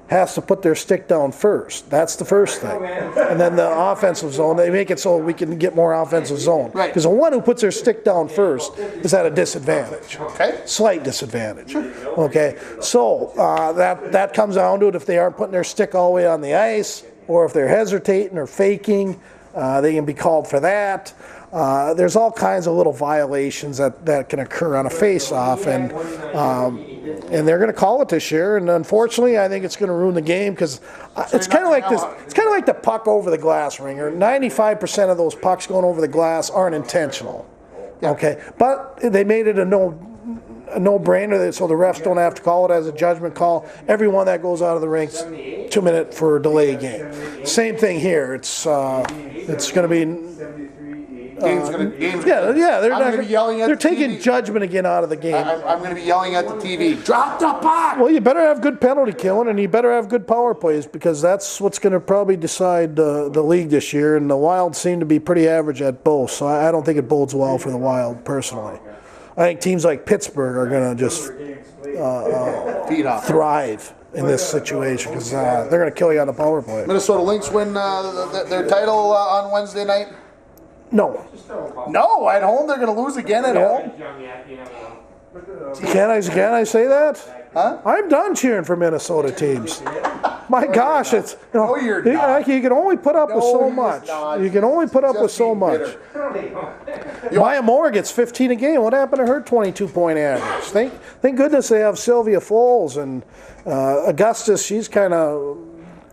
has to put their stick down first. That's the first thing. And then the offensive zone, they make it so we can get more offensive zone. Right. Because the one who puts their stick down first is at a disadvantage. Okay. Slight disadvantage. Okay. So that comes down to it. If they aren't putting their stick all the way on the ice, or if they're hesitating or faking, they can be called for that. There's all kinds of little violations that can occur on a face-off, and they're going to call it this year. And unfortunately, I think it's going to ruin the game because it's kind of like this. It's kind of like the puck over the glass ringer. 95% of those pucks going over the glass aren't intentional. Okay, but they made it a no-brainer, so the refs don't have to call it as a judgment call. Everyone that goes out of the rink's 2 minute for a delay game. Same thing here. It's going to be Game's gonna Yeah, they're I'm not. gonna be yelling at They're the taking TV. judgment again out of the game. I'm going to be yelling at the TV. Drop the puck. Well, you better have good penalty killing, and you better have good power plays because that's what's going to probably decide the league this year. And the Wild seem to be pretty average at both, so I don't think it bodes well for the Wild personally. I think teams like Pittsburgh are going to just Feet off. thrive in this situation because they're going to kill you on the power play. Minnesota Lynx win their title on Wednesday night. No. No, at home they're going to lose again at home. Can I say that? Huh? I'm done cheering for Minnesota teams. My gosh, it's No, you're not. you can only put up with No, so you're much. not. You can only put up Just with so being much. bitter. Maya Moore gets 15 a game. What happened to her 22-point average? Thank goodness they have Sylvia Foles and Augustus. She's kind of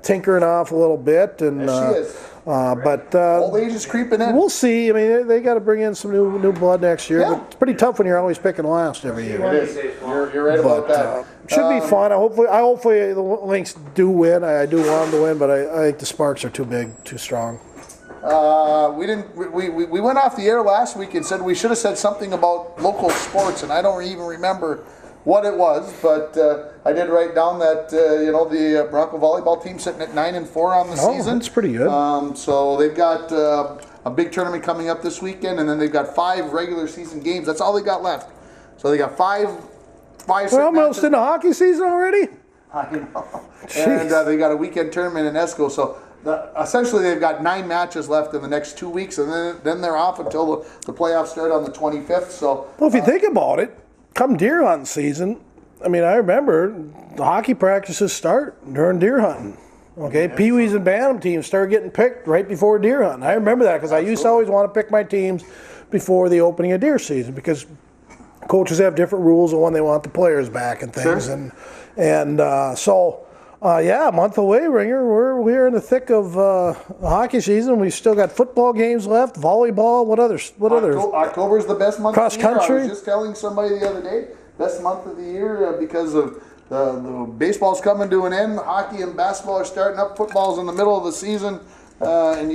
tinkering off a little bit, and Yes, she is. but Old age is creeping in. we'll see. I mean, they got to bring in some new blood next year. Yeah. But it's pretty tough when you're always picking last every year. It is. You're right about that. Should be fun. Hopefully the Lynx do win. I do want them to win, but I think the Sparks are too big, too strong. We didn't. We went off the air last week and said we should have said something about local sports, and I don't even remember what it was, but I did write down that the Bronco volleyball team sitting at 9-4 on the season. That's pretty good. So they've got a big tournament coming up this weekend, and then they've got 5 regular season games. That's all they got left. So they got five. We're almost in the hockey season already. I know. And they got a weekend tournament in Esco. So essentially they've got 9 matches left in the next 2 weeks, and then they're off until the playoffs start on the 25th. So Well, if you think about it, come deer hunting season, I mean, I remember the hockey practices start during deer hunting. Okay, Pee-wees and Bantam teams started getting picked right before deer hunting. I remember that because I used to always want to pick my teams before the opening of deer season because coaches have different rules on when they want the players back and things. Sure. So a month away, Ringer. We're in the thick of hockey season. We still got football games left, volleyball. What others? October's the best month Cross of the year. country? I was just telling somebody the other day, best month of the year because of the baseball's coming to an end. Hockey and basketball are starting up. Football's in the middle of the season, and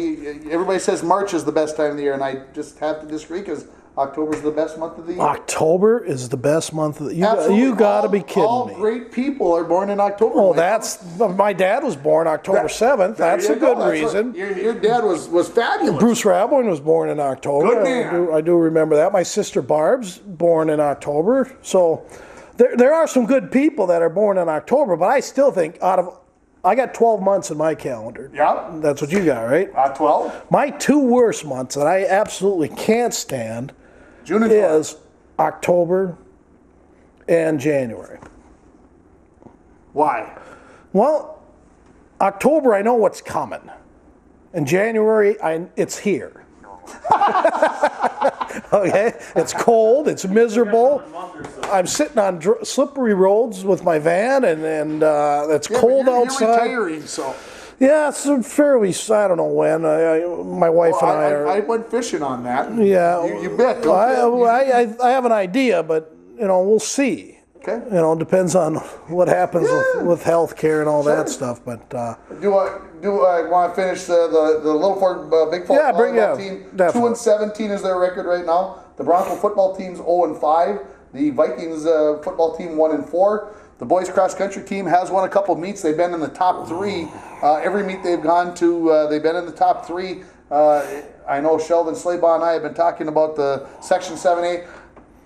everybody says March is the best time of the year, and I just have to disagree because October's the best month of the year. October is the best month of the year. Absolutely. You got to be kidding all me. great people are born in October. Oh, my dad was born October 7th. That's a good reason. Your dad was fabulous. Bruce Rablin was born in October. Good man. I do remember that. My sister Barb's born in October. So there are some good people that are born in October, but I still think I got 12 months in my calendar. Yeah. That's what you got, right? 12. My 2 worst months that I absolutely can't stand June and July. is October and January. Why? Well, October, I know what's coming. In January, it's here. Okay? It's cold. It's miserable. I'm sitting on slippery roads with my van, and it's cold outside. You're retiring, so. Yeah, it's fairly, I don't know when. My wife and I are. I went fishing on that. Yeah. You bet. I have an idea, but, we'll see. Okay. Depends on what happens with health care and all that stuff. But Do I want to finish the Little Fork Big Falls volleyball team? definitely. 2-17 is their record right now. The Bronco football team's 0-5. The Vikings football team 1-4. The boys cross country team has won a couple meets. They've been in the top 3. Every meet they've gone to, they've been in the top 3. I know Sheldon Slaybaugh and I have been talking about the Section 7A.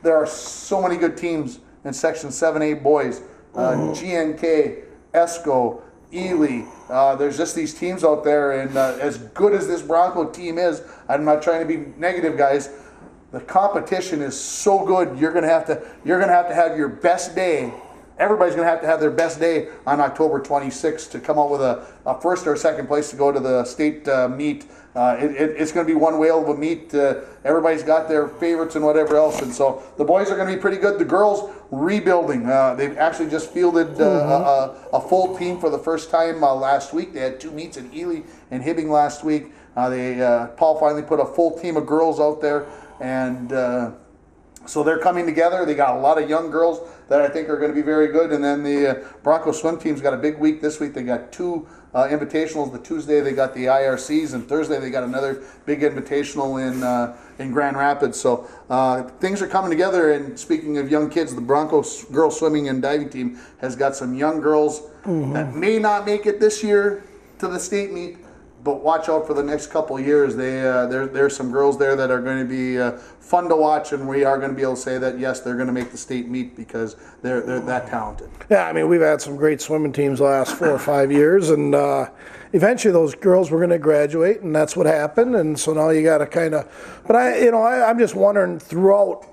There are so many good teams in Section 7A boys. GNK, ESCO, Ely. There's just these teams out there, and as good as this Bronco team is, I'm not trying to be negative, guys. The competition is so good. You're gonna have to have your best day. Everybody's going to have their best day on October 26th to come out with a first or second place to go to the state meet. It's going to be one whale of a meet. Everybody's got their favorites and whatever else. And so the boys are going to be pretty good. The girls rebuilding. They've actually just fielded a full team for the first time last week. They had 2 meets in Ely and Hibbing last week. Paul finally put a full team of girls out there. And so they're coming together. They got a lot of young girls that I think are going to be very good. And then the Broncos swim team's got a big week this week. They got 2 invitationals. The Tuesday they got the IRCs, and Thursday they got another big invitational in Grand Rapids. So things are coming together. And speaking of young kids, the Broncos girls swimming and diving team has got some young girls that may not make it this year to the state meet, but watch out for the next couple of years. There's some girls there that are going to be fun to watch, and we are going to be able to say that yes, they're going to make the state meet because they're that talented. Yeah, I mean, we've had some great swimming teams the last 4 or 5 years, and eventually those girls were going to graduate, and that's what happened. And so now you got to kind of. But I'm just wondering throughout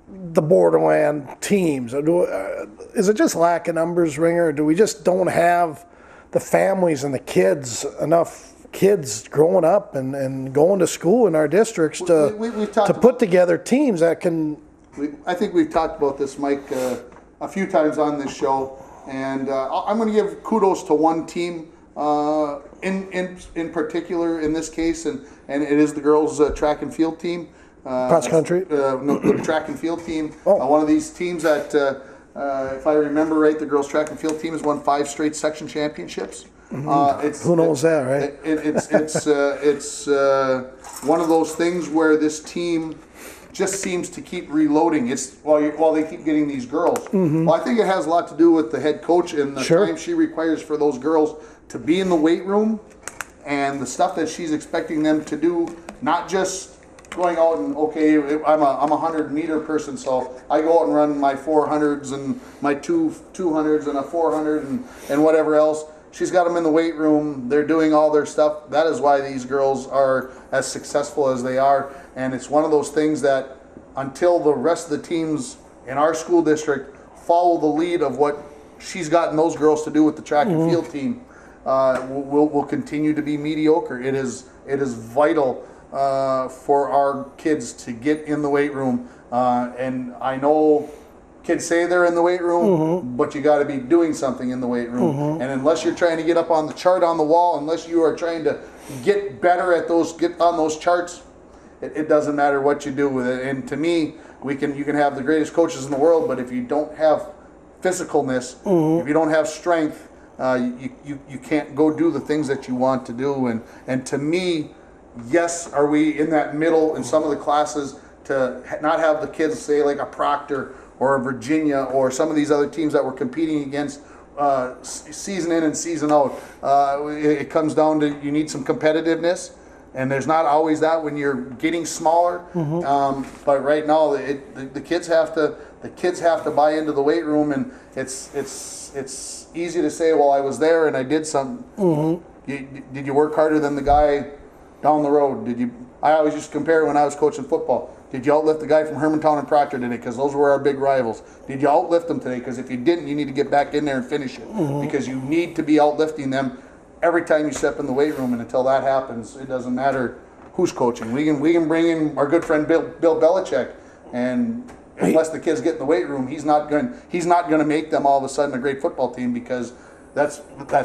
the borderland teams, is it just lack of numbers, Ringer, or do we just don't have the families and the kids, enough kids growing up and going to school in our districts to put together teams that can. I think we've talked about this, Mike, a few times on this show, and I'm going to give kudos to one team in particular in this case, and it is the girls' track and field team. Cross country? No, the track and field team. One of these teams that, if I remember right, the girls' track and field team has won 5 straight section championships. Who knows that, right? It's one of those things where this team just seems to keep reloading. It's while they keep getting these girls. Well, I think it has a lot to do with the head coach and the time she requires for those girls to be in the weight room, and the stuff that she's expecting them to do, not just going out and, okay, I'm a 100-meter person, so I go out and run my 400s and my 200s and a 400 and whatever else. She's got them in the weight room. They're doing all their stuff. That is why these girls are as successful as they are. And it's one of those things that until the rest of the teams in our school district follow the lead of what she's gotten those girls to do with the track and field team, will continue to be mediocre. It is vital for our kids to get in the weight room. And I know kids say they're in the weight room, but you got to be doing something in the weight room. And unless you're trying to get up on the chart on the wall, unless you are trying to get better at get on those charts, it doesn't matter what you do with it. And to me, you can have the greatest coaches in the world, but if you don't have physicalness, if you don't have strength, you can't go do the things that you want to do. And to me, yes, are we in that middle in some of the classes to not have the kids say like a Proctor or a Virginia or some of these other teams that we're competing against season in and season out. It comes down to you need some competitiveness, and there's not always that when you're getting smaller. But right now, the kids have to buy into the weight room, and it's easy to say, well, I was there and I did something. Did you work harder than the guy down the road? I always used to compare when I was coaching football. Did you outlift the guy from Hermantown and Proctor today? Because those were our big rivals. Did you outlift them today? Because if you didn't, you need to get back in there and finish it. Because you need to be outlifting them every time you step in the weight room. And until that happens, it doesn't matter who's coaching. We can bring in our good friend Bill Belichick, and unless the kids get in the weight room, he's not going to make them all of a sudden a great football team, because that's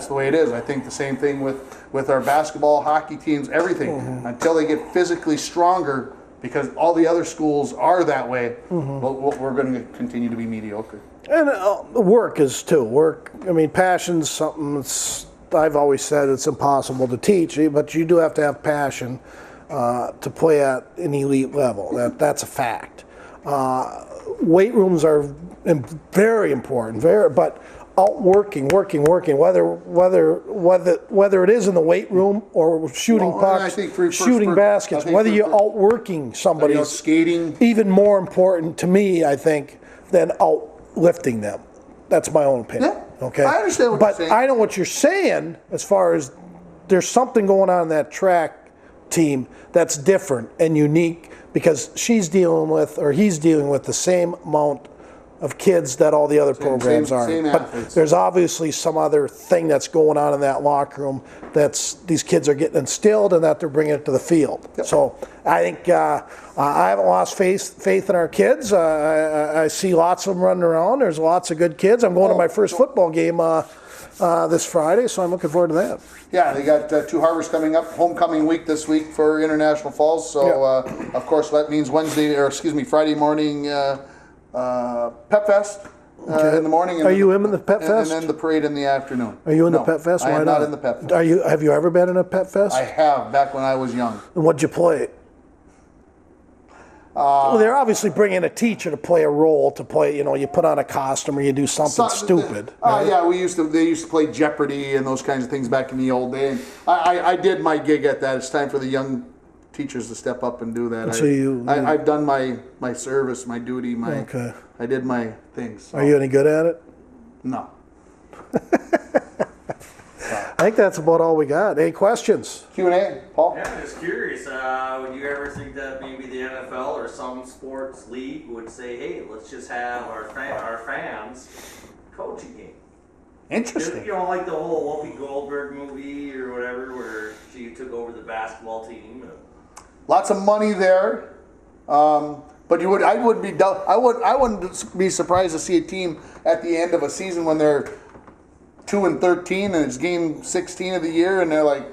the way it is. I think the same thing with our basketball, hockey teams, everything. Until they get physically stronger, because all the other schools are that way, we're going to continue to be mediocre. And work is too. Work, I mean, passion's something I've always said it's impossible to teach, but you do have to have passion to play at an elite level. That's a fact. Weight rooms are very important, but working, whether it is in the weight room or shooting pucks, shooting baskets, whether you're outworking somebody else, skating, even more important to me, I think, than outlifting them. That's my own opinion. Yeah, okay, I understand what you're saying. I know what you're saying as far as there's something going on in that track team that's different and unique, because he's dealing with the same amount of kids that all the other programs are. But there's obviously some other thing that's going on in that locker room these kids are getting instilled and that they're bringing it to the field. So I think I haven't lost faith in our kids. I see lots of them running around. There's lots of good kids. I'm going to my first football game this Friday, so I'm looking forward to that. Yeah, they got 2 harvests coming up, homecoming week this week for International Falls. So of course that means Friday morning Pep Fest, in the morning. And Are then you in the Pet Fest? And then the parade in the afternoon. Are you in the No, Pet Fest? I Why am not in the Pet Fest. Have you ever been in a Pet Fest? I have, back when I was young. And what'd you play? Well, they're obviously bringing a teacher to play a role, to play, you put on a costume or you do something stupid. Right? Yeah, they used to play Jeopardy and those kinds of things back in the old day. And I did my gig at that. It's time for the young teachers to step up and do that. So I've done my service, my duty, Okay. I did my things. So. Are you any good at it? No. I think that's about all we got. Any questions? Q&A, Paul? Yeah, I'm just curious. Would you ever think that maybe the NFL or some sports league would say, "Hey, let's just have our fans coach a game"? Interesting. You know, like the whole Whoopi Goldberg movie or whatever, where she took over the basketball team. Lots of money there. But I wouldn't be surprised to see a team at the end of a season when they're 2-13 and it's game 16 of the year and they're like,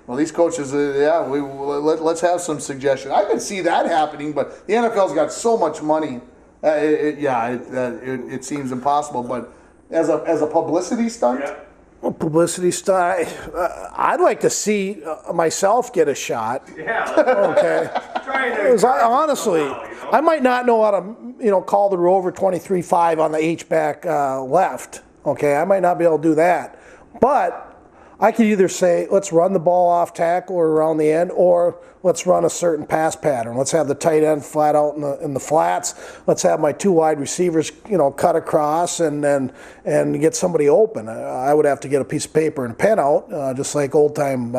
well, these coaches, let's have some suggestions. I could see that happening, but the NFL's got so much money. It seems impossible. But as a publicity stunt. Yeah. Well, publicity stunt. I'd like to see myself get a shot. Yeah. Okay. Honestly, I might not know how to, call the Rover 23.5 on the H-back left. Okay, I might not be able to do that. But I could either say, let's run the ball off tackle or around the end, or let's run a certain pass pattern. Let's have the tight end flat out in the flats. Let's have my two wide receivers, cut across and get somebody open. I would have to get a piece of paper and a pen out, just like old time,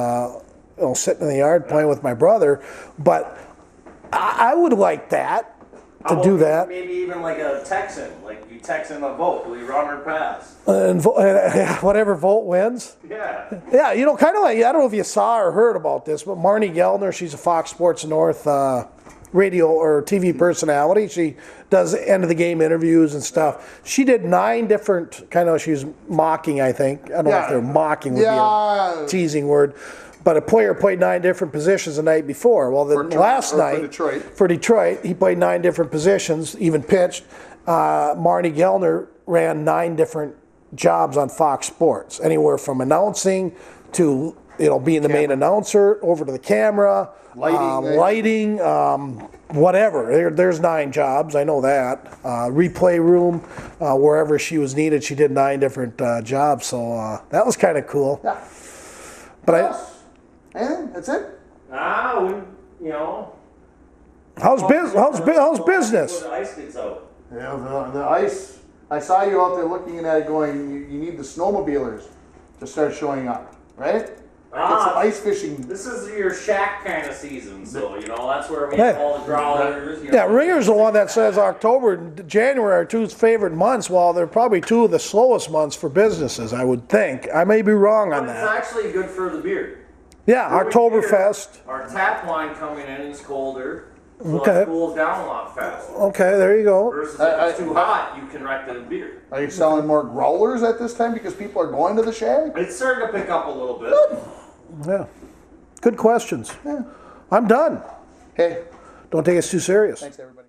sitting in the yard playing with my brother. But I would like that. To do that. Maybe even like a Texan, like you text him a vote, do we run or pass? And whatever vote wins. Yeah. Yeah, kind of like, I don't know if you saw or heard about this, but Marnie Gellner, she's a Fox Sports North radio or TV personality. She does end of the game interviews and stuff. She did 9 different, she was mocking, I think. I don't know if they're mocking would be a teasing word. But a player played 9 different positions the night before. Well, last night for Detroit, he played 9 different positions, even pitched. Marnie Gellner ran 9 different jobs on Fox Sports, anywhere from announcing to being the main announcer, over to the camera, lighting, whatever. There's 9 jobs. I know that. Replay room, wherever she was needed, she did 9 different jobs. So that was kind of cool. Yeah. But anything? That's it? How's business? The ice gets out. Yeah, the ice. I saw you out there looking at it going, you need the snowmobilers to start showing up, right? Get some ice fishing. This is your shack kind of season, so, that's where we have all the growlers. Yeah, Ringer's the one that says October and January are 2 his favorite months. Well, they're probably 2 of the slowest months for businesses, I would think. I may be wrong on that. It's actually good for the beer. Yeah, Oktoberfest. Our tap line coming in is colder, so Okay. it cools down a lot faster. Okay, there you go. Versus if it's too hot, you can wreck the beer. Are you selling more growlers at this time because people are going to the shack? It's starting to pick up a little bit. Yeah. Good questions. Yeah. I'm done. Hey. Don't take us too serious. Thanks, everybody.